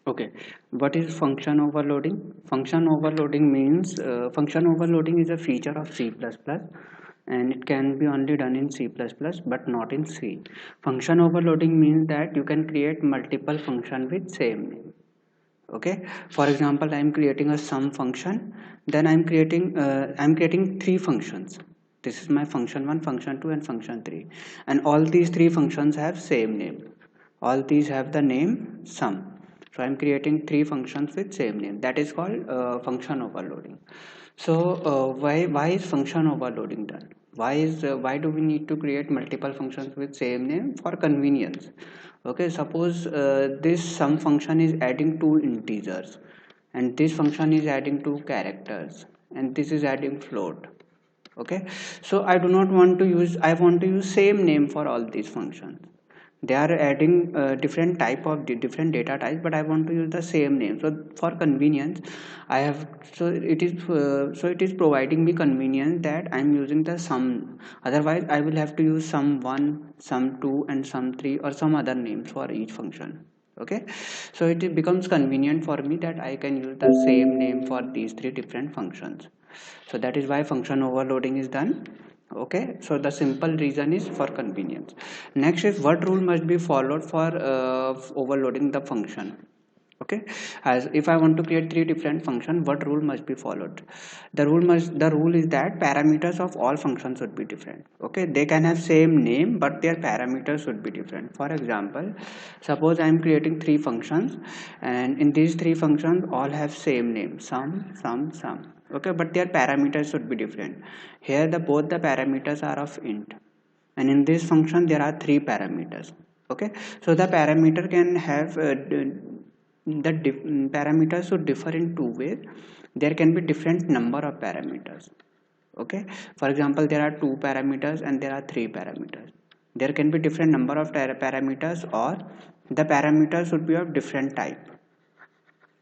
Okay, what is function overloading? Function overloading means function overloading is a feature of C++ and it can be only done in C++ but not in C. Function overloading means that you can create multiple function with same name. Okay, for example, I am creating a sum function, then I'm creating three functions. This is my function 1, function 2 and function 3, and all these three functions have same name. All these have the name sum. So I'm creating three functions with same name. That is called function overloading. So why is function overloading done? Why do we need to create multiple functions with same name? For convenience. Okay, suppose this sum function is adding two integers, and this function is adding two characters, and this is adding float. Okay, so I want to use same name for all these functions. They are adding different type of different data types, but I want to use the same name. So for convenience, I have so it is providing me convenience that I'm using the sum. Otherwise I will have to use sum 1, sum 2 and sum 3 or some other names for each function. Okay, so it becomes convenient for me that I can use the same name for these three different functions. So that is why function overloading is done. Okay, so the simple reason is for convenience. Next is what rule must be followed for overloading the function. Okay, as if I want to create three different functions, what rule must be followed? The rule is that parameters of all functions should be different. Okay, they can have same name but their parameters should be different. For example, suppose I am creating three functions, and in these three functions all have same name, sum. Okay, but their parameters should be different. Here the both the parameters are of int, and in this function there are three parameters. Okay, so the parameter can have parameters should differ in two ways. There can be different number of parameters. Okay, for example, there are two parameters and there are three parameters. There can be different number of parameters, or the parameters should be of different type.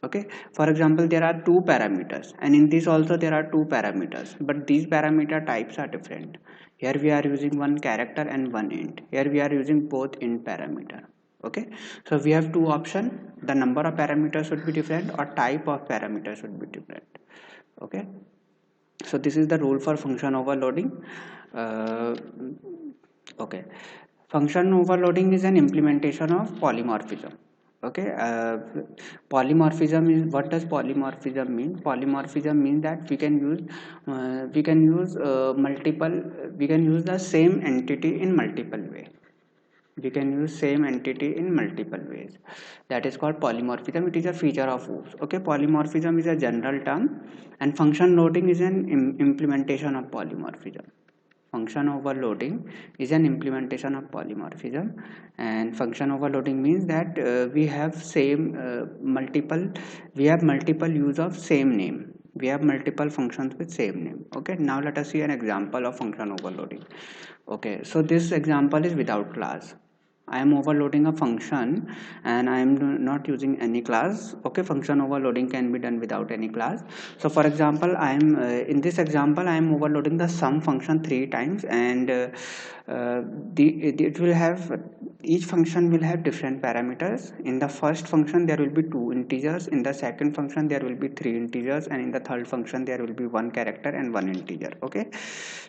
Okay, for example, there are two parameters, and in this also there are two parameters, but these parameter types are different. Here we are using one character and one int. Here we are using both int parameter. Okay, so we have two options. The number of parameters should be different or type of parameter should be different. Okay, so this is the rule for function overloading. uh, okay, function overloading is an implementation of polymorphism. Okay, polymorphism is, what does polymorphism mean? Polymorphism means that we can use multiple we can use the same entity in multiple way. We can use same entity in multiple ways. That is called polymorphism. It is a feature of OOPS. Okay, polymorphism is a general term, and function loading is an implementation of polymorphism. Function overloading is an implementation of polymorphism, and function overloading means that we have multiple use of same name. We have multiple functions with same name. Okay, now let us see an example of function overloading. Okay, so this example is without class. I am overloading a function and I am not using any class. Okay, function overloading can be done without any class. So for example, I am in this example I am overloading the sum function three times, and it will have, each function will have different parameters. In the first function there will be two integers, in the second function there will be three integers, and in the third function there will be one character and one integer. Okay,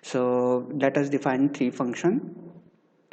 so let us define three function.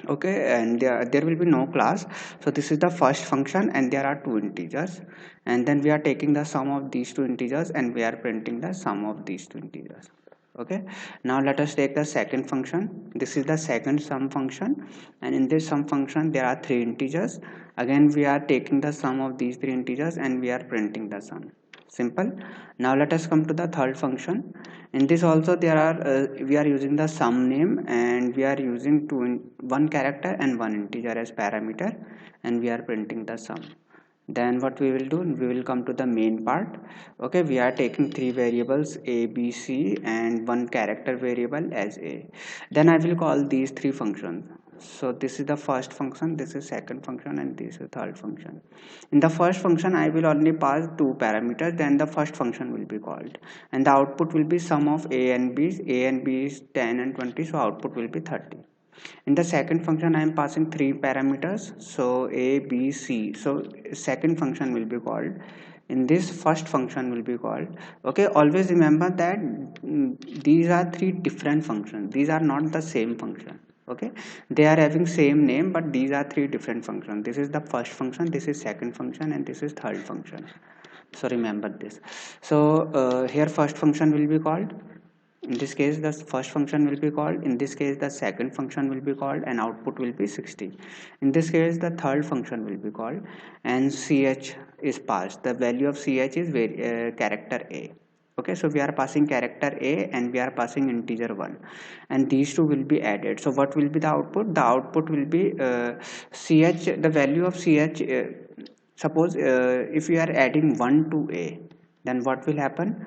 Okay, and there will be no class. So this is the first function and there are two integers, and then we are taking the sum of these two integers and we are printing the sum of these two integers. Okay, now let us take the second function. This is the second sum function, and in this sum function there are three integers. Again we are taking the sum of these three integers and we are printing the sum. Simple. Now let us come to the third function. In this also there are we are using the sum name, and we are using one character and one integer as parameter, and we are printing the sum. Then what we will do, we will come to the main part. Okay, we are taking three variables a, b, c, and one character variable as a. Then I will call these three functions. So this is the first function, this is second function, and this is third function. In the first function I will only pass two parameters, then the first function will be called, and the output will be sum of a and b. A and b is 10 and 20, so output will be 30. In the second function I am passing three parameters, so a, b, c. So second function will be called, in this first function will be called, okay, always remember that these are three different functions, these are not the same function. Okay, they are having same name, but these are three different functions. This is the first function, this is second function, and this is third function. So remember this. So here first function will be called, in this case the first function will be called, in this case the second function will be called, and output will be 60. In this case the third function will be called, and ch is passed. The value of ch is character a. Okay, so we are passing character a and we are passing integer 1, and these two will be added. So what will be the output? The output will be ch, the value of ch, suppose if we are adding 1 to a, then what will happen?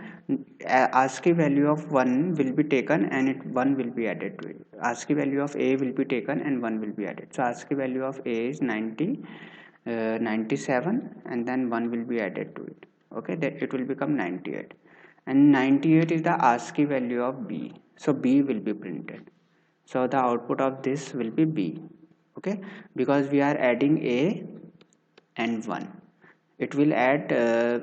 ASCII value of 1 will be taken and 1 will be added to it. ASCII value of a will be taken and 1 will be added. So ASCII value of a is 90, 97, and then 1 will be added to it. Okay, that it will become 98, and 98 is the ASCII value of b. So b will be printed. So the output of this will be b. Okay, because we are adding a and 1, it will add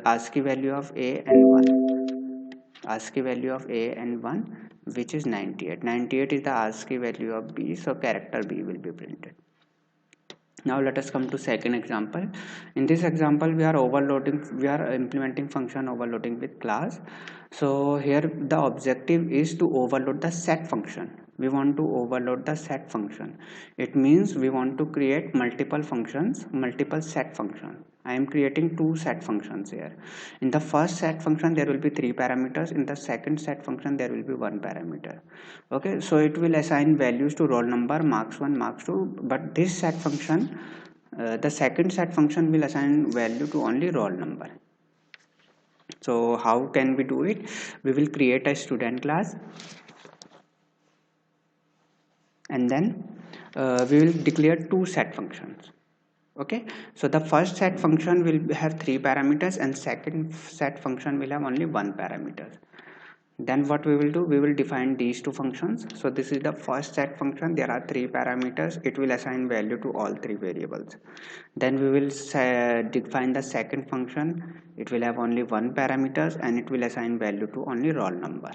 ASCII value of a and 1, ASCII value of a and 1, which is 98. 98 is the ASCII value of b, so character b will be printed. Now let us come to second example. In this example we are implementing function overloading with class. So here the objective is to overload the set function. We want to overload the set function. It means we want to create multiple functions, multiple set functions. I am creating two set functions here. In the first set function there will be three parameters. In the second set function there will be one parameter. Okay, so it will assign values to roll number, marks 1, marks 2, but this set function, the second set function will assign value to only roll number. So how can we do it? We will create a student class, and then we will declare two set functions. Okay, so the first set function will have three parameters and second set function will have only one parameter. Then what we will do, we will define these two functions. So this is the first set function, there are three parameters, it will assign value to all three variables. Then we will define the second function, it will have only one parameters and it will assign value to only roll number.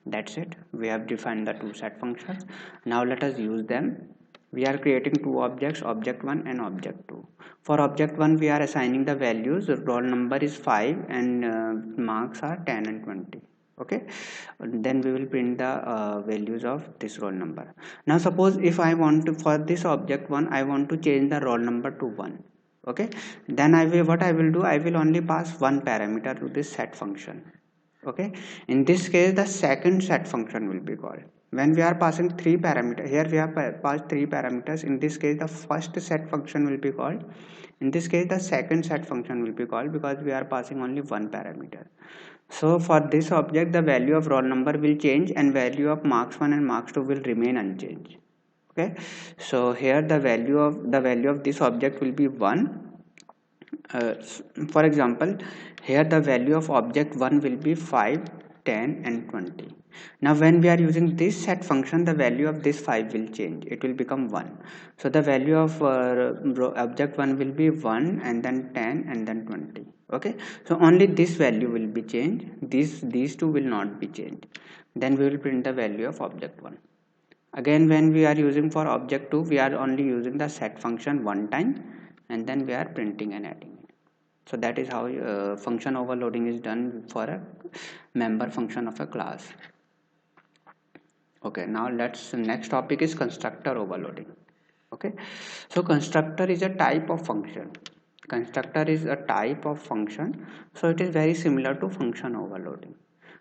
That's it, we have defined the two set functions. Now let us use them. We are creating two objects, object 1 and object 2. For object 1 we are assigning the values, roll number is 5 and marks are 10 and 20. Okay, then we will print the values of this roll number. Now suppose if I want to, for this object 1 I want to change the roll number to 1. Okay, then what I will do, I will only pass one parameter to this set function. Okay, in this case the second set function will be called. When we are passing three parameters, here we have passed three parameters. In this case the first set function will be called, in this case the second set function will be called, because we are passing only one parameter. So for this object the value of roll number will change and value of marks 1 and marks 2 will remain unchanged. Okay, so here the value of this object will be 1. For example, here the value of object 1 will be 5, 10 and 20. Now when we are using this set function, the value of this 5 will change, it will become 1. So the value of object 1 will be 1 and then 10 and then 20. Okay, so only this value will be changed, these two will not be changed. Then we will print the value of object 1. Again when we are using for object 2, we are only using the set function one time and then we are printing and adding it. So that is how function overloading is done for a member function of a class. Okay, now next topic is constructor overloading. Okay, so constructor is a type of function. Constructor is a type of function, so it is very similar to function overloading.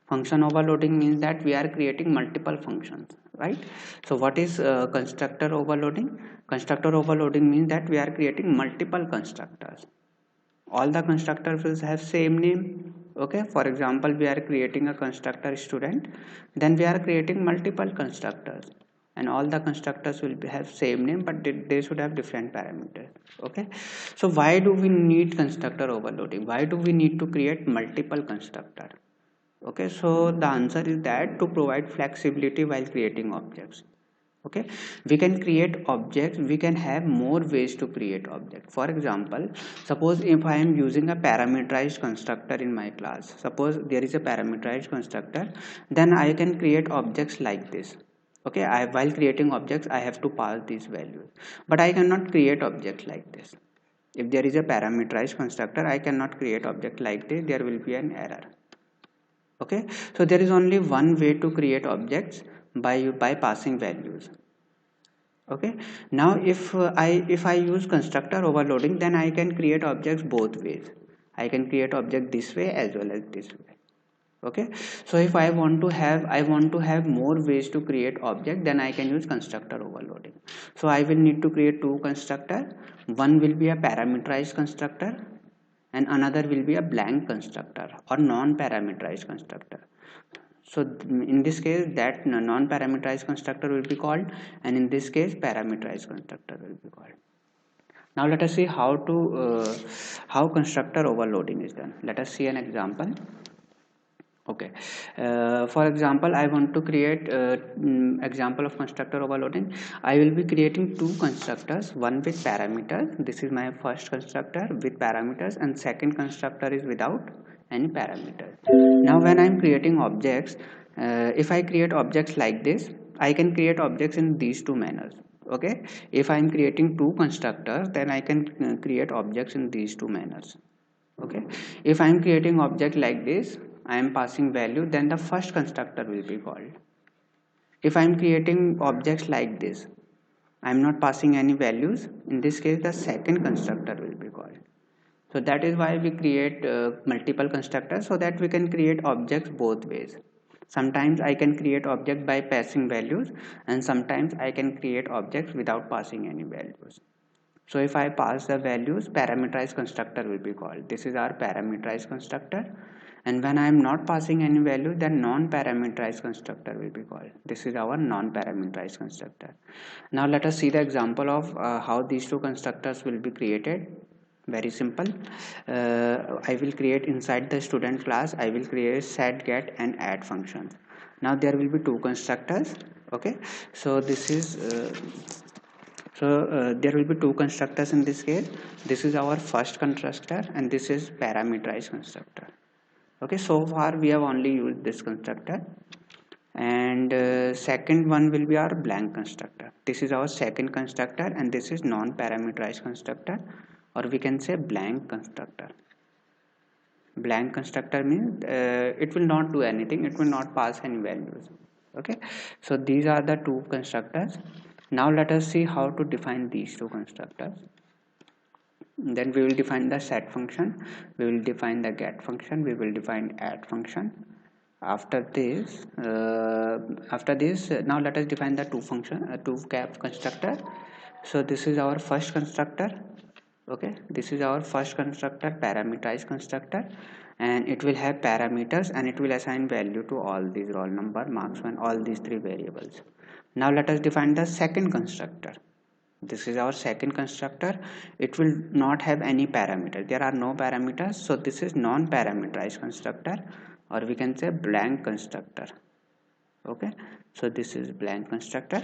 Function overloading means that we are creating multiple functions, right? So what is constructor overloading? Constructor overloading means that we are creating multiple constructors. All the constructors will have same name. Okay, for example, we are creating a constructor student, then we are creating multiple constructors and all the constructors will have same name, but they should have different parameters. Okay, so why do we need constructor overloading? Why do we need to create multiple constructors? Okay, so the answer is that to provide flexibility while creating objects. Okay, we can create objects, we can have more ways to create object. For example, suppose if I am using a parameterized constructor in my class, suppose there is a parameterized constructor, then I can create objects like this. Okay, while creating objects I have to pass these values, but I cannot create objects like this. If there is a parameterized constructor, I cannot create object like this, there will be an error. Okay, so there is only one way to create objects, by passing values. Okay, now if I use constructor overloading, then I can create objects both ways. I can create object this way as well as this way. Okay, so if I want to have more ways to create object, then I can use constructor overloading. So I will need to create two constructor. One will be a parameterized constructor and another will be a blank constructor or non-parameterized constructor. So in this case that non-parameterized constructor will be called, and in this case parameterized constructor will be called. Now let us see how constructor overloading is done. Let us see an example. Okay, for example, I want to create example of constructor overloading. I will be creating two constructors, one with parameters. This is my first constructor with parameters, and second constructor is without any parameters. Now when I am creating objects, if I create objects like this, I can create objects in these two manners. Okay, if I am creating two constructors, then I can create objects in these two manners. Okay, if I am creating object like this, I am passing value, then the first constructor will be called. If I am creating objects like this, I am not passing any values, in this case the second constructor will be called. So that is why we create multiple constructors, so that we can create objects both ways. Sometimes I can create object by passing values, and sometimes I can create objects without passing any values. So if I pass the values, parameterized constructor will be called. This is our parameterized constructor. And when I am not passing any value, then non-parameterized constructor will be called. This is our non-parameterized constructor. Now let us see the example of how these two constructors will be created. Very simple. I will create inside the student class, I will create set, get and add functions. Now there will be two constructors. Okay, so this is there will be two constructors in this case. This is our first constructor and this is parameterized constructor. Okay, so far we have only used this constructor, and second one will be our blank constructor. This is our second constructor and this is non-parameterized constructor, or we can say blank constructor. Blank constructor means it will not do anything, it will not pass any values. Okay, so these are the two constructors. Now let us see how to define these two constructors. Then we will define the set function, we will define the get function, we will define add function. After this now let us define the two cap constructor. So this is our first constructor. Okay, this is our first constructor, parameterized constructor, and it will have parameters and it will assign value to all these roll number, marks, and all these three variables. Now let us define the second constructor. This is our second constructor. It will not have any parameter, there are no parameters, so this is non-parameterized constructor, or we can say blank constructor. Okay, so this is blank constructor.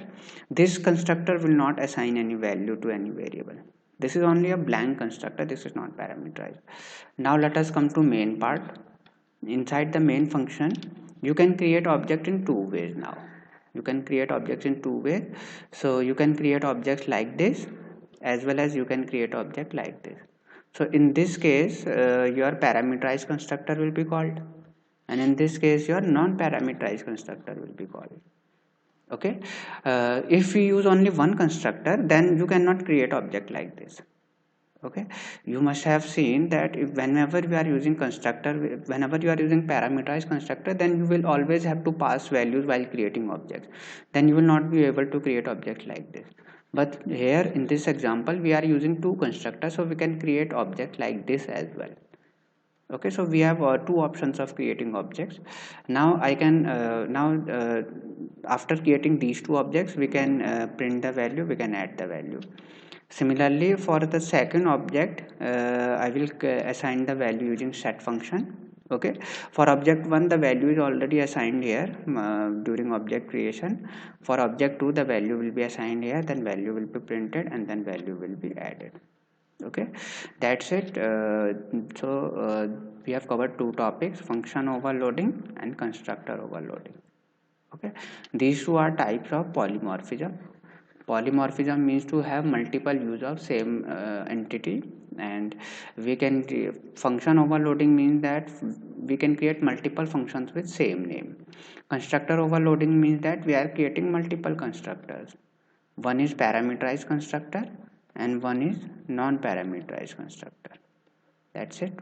This constructor will not assign any value to any variable. This is only a blank constructor, this is not parameterized. Now let us come to main part. Inside the main function, you can create object in two ways. Now you can create objects in two ways. So you can create objects like this, as well as you can create object like this. So in this case your parameterized constructor will be called, and in this case your non-parameterized constructor will be called. Okay, if we use only one constructor, then you cannot create object like this. Okay, you must have seen that whenever we are using constructor, whenever you are using parameterized constructor, then you will always have to pass values while creating objects, then you will not be able to create objects like this. But here in this example we are using two constructors, so we can create objects like this as well. Okay, so we have two options of creating objects. Now I can after creating these two objects, we can print the value, we can add the value. Similarly, for the second object, I will assign the value using set function. Okay, for object 1 the value is already assigned here during object creation. For object 2 the value will be assigned here, then value will be printed, and then value will be added. Okay, that's it. We have covered two topics: function overloading and constructor overloading. Okay, these two are types of polymorphism. Polymorphism means to have multiple use of same entity, and we can function overloading means that we can create multiple functions with same name. Constructor overloading means that we are creating multiple constructors. One is parameterized constructor and one is non-parameterized constructor. That's it.